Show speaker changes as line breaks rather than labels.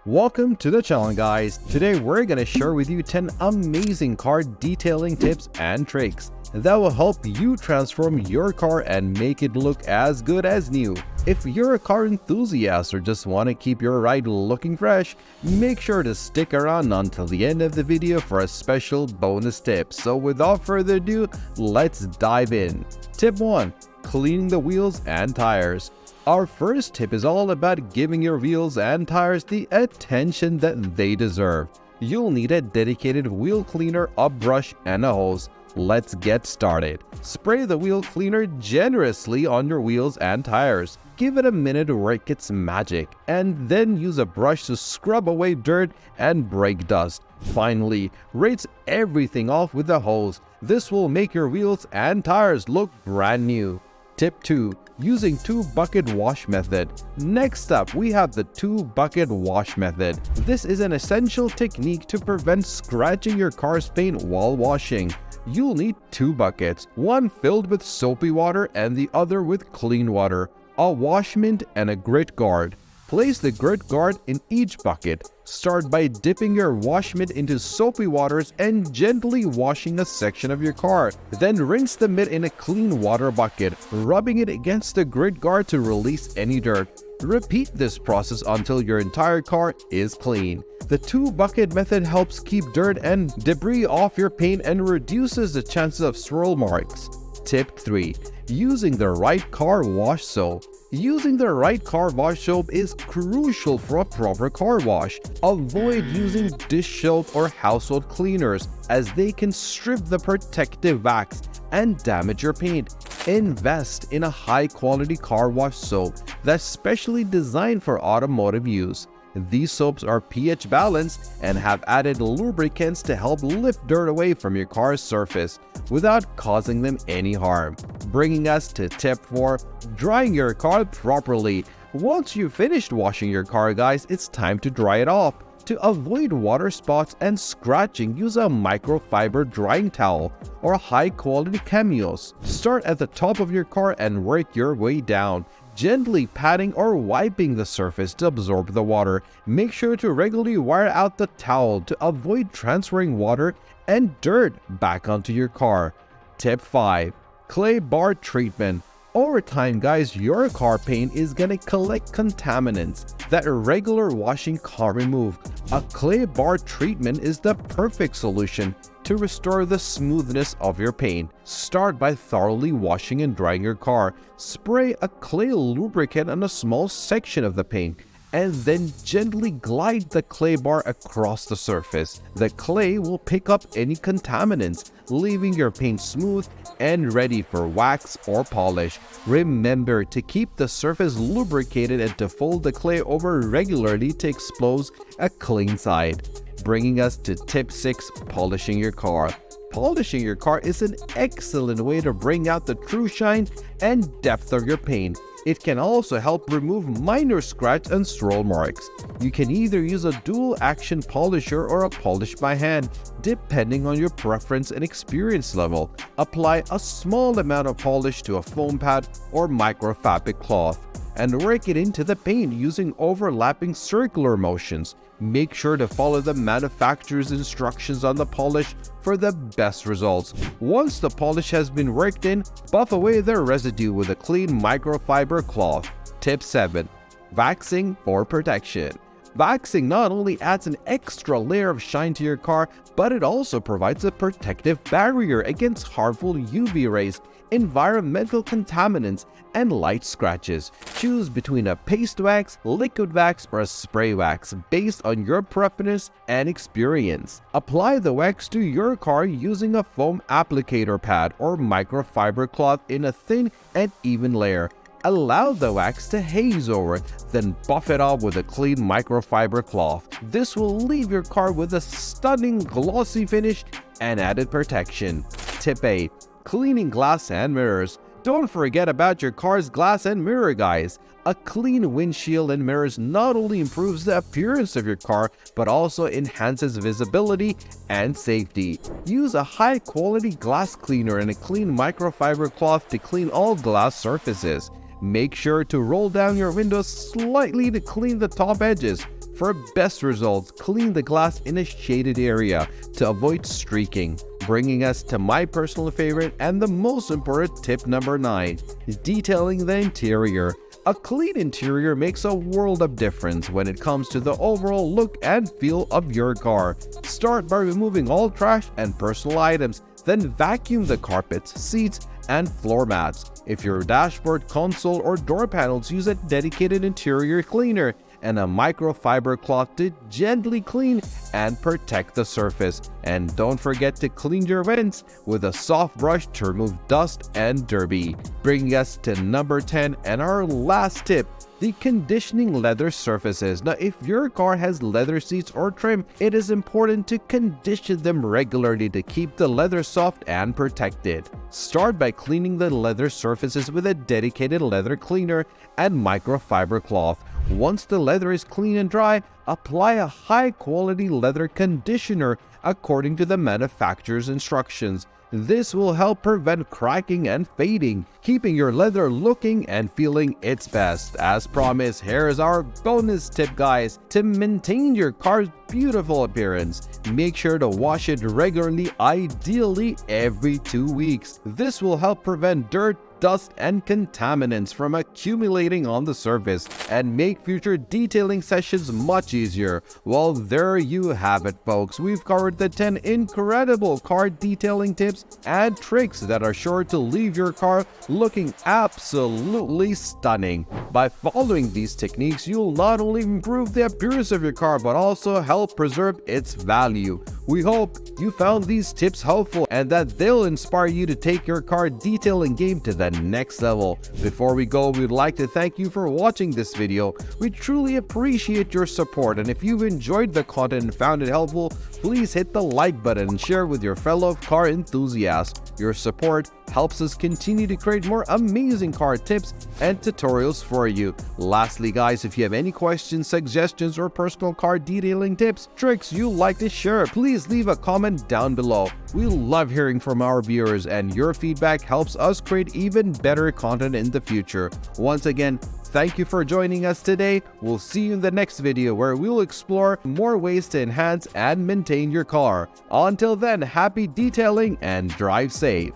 Welcome to the channel, guys. Today we're going to share with you 10 amazing car detailing tips and tricks that will help you transform your car and make it look as good as new. If you're a car enthusiast or just want to keep your ride looking fresh, make sure to stick around until the end of the video for a special bonus tip. So without further ado, let's dive in. Tip 1. Cleaning the wheels and tires. Our first tip is all about giving your wheels and tires the attention that they deserve. You'll need a dedicated wheel cleaner, a brush, and a hose. Let's get started. Spray the wheel cleaner generously on your wheels and tires. Give it a minute to work its magic, and then use a brush to scrub away dirt and brake dust. Finally, rinse everything off with a hose. This will make your wheels and tires look brand new. Tip 2. Using 2-bucket wash method. Next up, we have the 2-bucket wash method. This is an essential technique to prevent scratching your car's paint while washing. You'll need 2 buckets, one filled with soapy water and the other with clean water, a wash mitt, and a grit guard. Place the grit guard in each bucket. Start by dipping your wash mitt into soapy waters and gently washing a section of your car. Then rinse the mitt in a clean water bucket, rubbing it against the grit guard to release any dirt. Repeat this process until your entire car is clean. The 2-bucket method helps keep dirt and debris off your paint and reduces the chances of swirl marks. Tip 3. Using the right car wash soap. Using the right car wash soap is crucial for a proper car wash. Avoid using dish soap or household cleaners as they can strip the protective wax and damage your paint. Invest in a high-quality car wash soap that's specially designed for automotive use. These soaps are pH balanced and have added lubricants to help lift dirt away from your car's surface without causing them any harm. Bringing us to tip 4, drying your car properly. Once you've finished washing your car, guys, it's time to dry it off. To avoid water spots and scratching, use a microfiber drying towel or high-quality cameos. Start at the top of your car and work your way down, gently patting or wiping the surface to absorb the water. Make sure to regularly wear out the towel to avoid transferring water and dirt back onto your car. Tip 5. Clay bar treatment. Over time, guys, your car paint is gonna collect contaminants that regular washing can't remove. A clay bar treatment is the perfect solution to restore the smoothness of your paint. Start by thoroughly washing and drying your car. Spray a clay lubricant on a small section of the paint, and then gently glide the clay bar across the surface. The clay will pick up any contaminants, leaving your paint smooth and ready for wax or polish. Remember to keep the surface lubricated and to fold the clay over regularly to expose a clean side. Bringing us to tip 6, polishing your car. Polishing your car is an excellent way to bring out the true shine and depth of your paint. It can also help remove minor scratch and swirl marks. You can either use a dual action polisher or a polish by hand, depending on your preference and experience level. Apply a small amount of polish to a foam pad or microfabric cloth and work it into the paint using overlapping circular motions. Make sure to follow the manufacturer's instructions on the polish for the best results. Once the polish has been worked in, buff away the residue with a clean microfiber cloth. Tip 7. Waxing for protection. Waxing not only adds an extra layer of shine to your car, but it also provides a protective barrier against harmful UV rays, environmental contaminants, and light scratches. Choose between a paste wax, liquid wax, or a spray wax based on your preference and experience. Apply the wax to your car using a foam applicator pad or microfiber cloth in a thin and even layer. Allow the wax to haze over, then buff it off with a clean microfiber cloth. This will leave your car with a stunning glossy finish and added protection. Tip 8. Cleaning glass and mirrors. Don't forget about your car's glass and mirror, guys. A clean windshield and mirrors not only improves the appearance of your car, but also enhances visibility and safety. Use a high-quality glass cleaner and a clean microfiber cloth to clean all glass surfaces. Make sure to roll down your windows slightly to clean the top edges. For best results, clean the glass in a shaded area to avoid streaking. Bringing us to my personal favorite and the most important tip number 9, detailing the interior. A clean interior makes a world of difference when it comes to the overall look and feel of your car. Start by removing all trash and personal items, then vacuum the carpets, seats, and floor mats. If your dashboard, console, or door panels use a dedicated interior cleaner and a microfiber cloth to gently clean and protect the surface. And don't forget to clean your vents with a soft brush to remove dust and debris. Bringing us to number 10 and our last tip, the conditioning leather surfaces. Now, if your car has leather seats or trim, it is important to condition them regularly to keep the leather soft and protected. Start by cleaning the leather surfaces with a dedicated leather cleaner and microfiber cloth. Once the leather is clean and dry, apply a high-quality leather conditioner according to the manufacturer's instructions. This will help prevent cracking and fading, keeping your leather looking and feeling its best. As promised, here is our bonus tip, guys. To maintain your car's beautiful appearance, make sure to wash it regularly, ideally every 2 weeks. This will help prevent dirt, dust, and contaminants from accumulating on the surface and make future detailing sessions much easier. Well, there you have it, folks. We've covered the 10 incredible car detailing tips and tricks that are sure to leave your car looking absolutely stunning. By following these techniques, you'll not only improve the appearance of your car but also help preserve its value. We hope you found these tips helpful and that they'll inspire you to take your car detailing game to the next level. Before we go, we'd like to thank you for watching this video. We truly appreciate your support, and if you've enjoyed the content and found it helpful, please hit the like button and share with your fellow car enthusiasts. Your support helps us continue to create more amazing car tips and tutorials for you. Lastly, guys, if you have any questions, suggestions, or personal car detailing tips, tricks you'd like to share, please leave a comment down below. We love hearing from our viewers, and your feedback helps us create even better content in the future. Once again, thank you for joining us today. We'll see you in the next video where we'll explore more ways to enhance and maintain your car. Until then, happy detailing and drive safe.